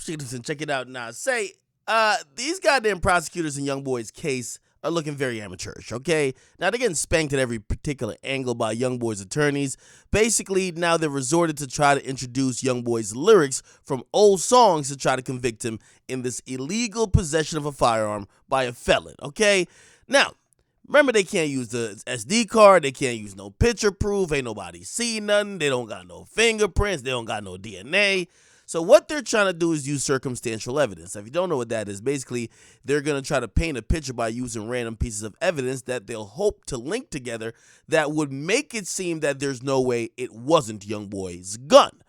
prosecutors, and check it out now. These goddamn prosecutors in Youngboy's case are looking very amateurish, okay? Now, they're getting spanked at every particular angle by Youngboy's attorneys. Basically, now they've resorted to try to introduce Youngboy's lyrics from old songs to try to convict him in this illegal possession of a firearm by a felon, okay? Now, remember, they can't use the SD card. They can't use no picture proof. Ain't nobody see nothing. They don't got no fingerprints. They don't got no DNA. So what they're trying to do is use circumstantial evidence. If you don't know what that is, basically, they're going to try to paint a picture by using random pieces of evidence that they'll hope to link together that would make it seem that there's no way it wasn't Youngboy's gun.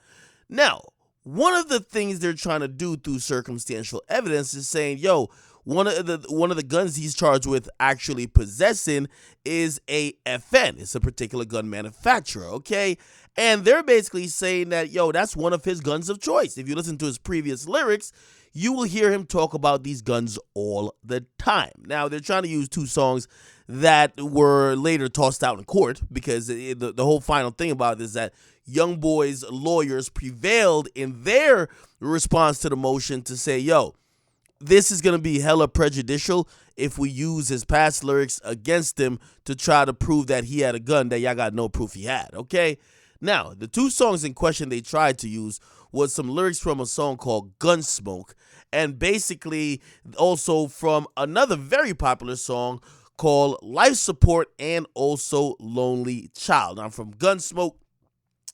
Now, one of the things they're trying to do through circumstantial evidence is saying, yo, one of the guns he's charged with actually possessing is a FN. It's a particular gun manufacturer, okay? And they're basically saying that, yo, that's one of his guns of choice. If you listen to his previous lyrics, you will hear him talk about these guns all the time. Now, they're trying to use two songs that were later tossed out in court because the whole final thing about it is that Youngboy's lawyers prevailed in their response to the motion to say, yo, this is going to be hella prejudicial if we use his past lyrics against him to try to prove that he had a gun that y'all got no proof he had, okay? Now, the two songs in question they tried to use was some lyrics from a song called Gunsmoke and basically also from another very popular song called Life Support and also Lonely Child. Now, from Gunsmoke,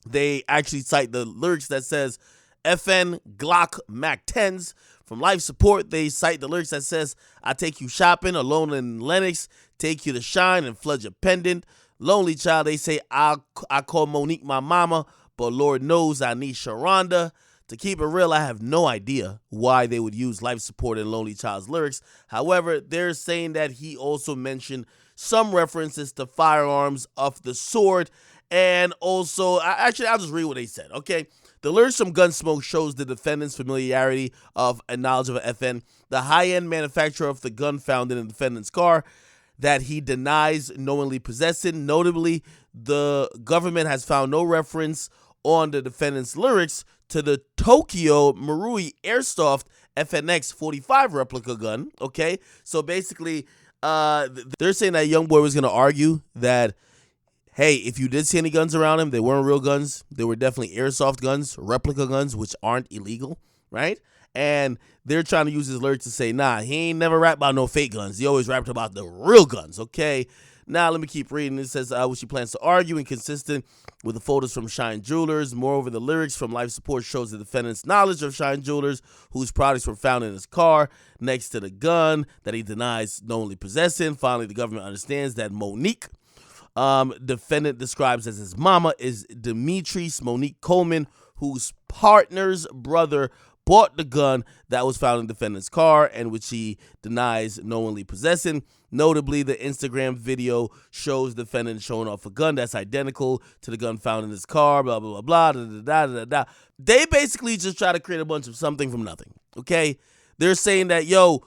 they actually cite the lyrics that says FN, Glock, Mac 10s. From Life Support, they cite the lyrics that says, I take you shopping alone in Lenox, take you to Shine and flood your pendant. Lonely Child, they say, I call Monique my mama, but Lord knows I need Sharonda. To keep it real, I have no idea why they would use Life Support in Lonely Child's lyrics. However, they're saying that he also mentioned some references to firearms of the sword. And also, I'll just read what they said, okay? The lyrics from Gunsmoke shows the defendant's familiarity of and knowledge of an FN, the high-end manufacturer of the gun found in the defendant's car that he denies knowingly possessing. Notably, the government has found no reference on the defendant's lyrics to the Tokyo Marui Airsoft FNX 45 replica gun, okay? So basically, they're saying that Youngboy was going to argue that, hey, if you did see any guns around him, they weren't real guns. They were definitely airsoft guns, replica guns, which aren't illegal, right? And they're trying to use his lyrics to say, nah, he ain't never rapped about no fake guns. He always rapped about the real guns, okay? Now, let me keep reading. It says, which he plans to argue, inconsistent with the photos from Shine Jewelers. Moreover, the lyrics from Life Support shows the defendant's knowledge of Shine Jewelers, whose products were found in his car next to the gun that he denies knowingly possessing. Finally, the government understands that Monique, defendant describes as his mama, is Demetrice Monique Coleman, whose partner's brother bought the gun that was found in the defendant's car and which he denies knowingly possessing. Notably, the Instagram video shows the defendant showing off a gun that's identical to the gun found in his car, blah, blah, blah, blah, da, da, da, da, da. They basically just try to create a bunch of something from nothing, okay? They're saying that, yo,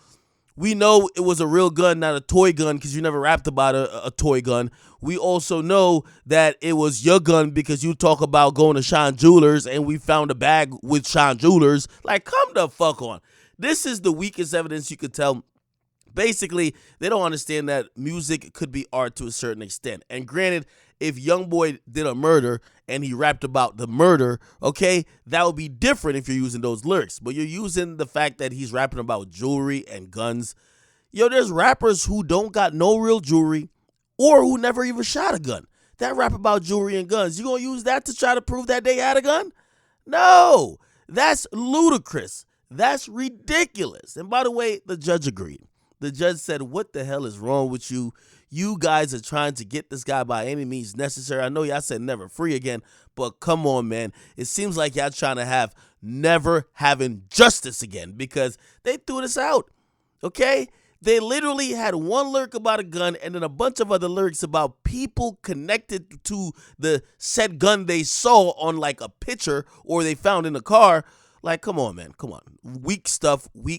we know it was a real gun, not a toy gun, because you never rapped about a toy gun. We also know that it was your gun because you talk about going to Shine Jewelers and we found a bag with Shine Jewelers. Like, come the fuck on. This is the weakest evidence you could tell. Basically, they don't understand that music could be art to a certain extent. And granted, if Youngboy did a murder and he rapped about the murder, okay, that would be different if you're using those lyrics. But you're using the fact that he's rapping about jewelry and guns. Yo, there's rappers who don't got no real jewelry or who never even shot a gun that rap about jewelry and guns. You gonna use that to try to prove that they had a gun? No, that's ludicrous. That's ridiculous. And by the way, the judge agreed. The judge said, what the hell is wrong with you? You guys are trying to get this guy by any means necessary. I know y'all said never free again, but come on, man. It seems like y'all trying to have never having justice again because they threw this out, okay? They literally had one lyric about a gun and then a bunch of other lyrics about people connected to the said gun they saw on like a picture or they found in a car. Like, come on, man. Come on. Weak stuff. Weak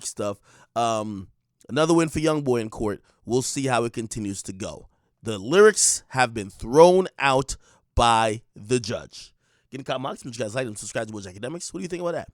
stuff. Another win for Youngboy in court. We'll see how it continues to go. The lyrics have been thrown out by the judge. Get in the comments. You guys like them. Subscribe to Akademiks. What do you think about that?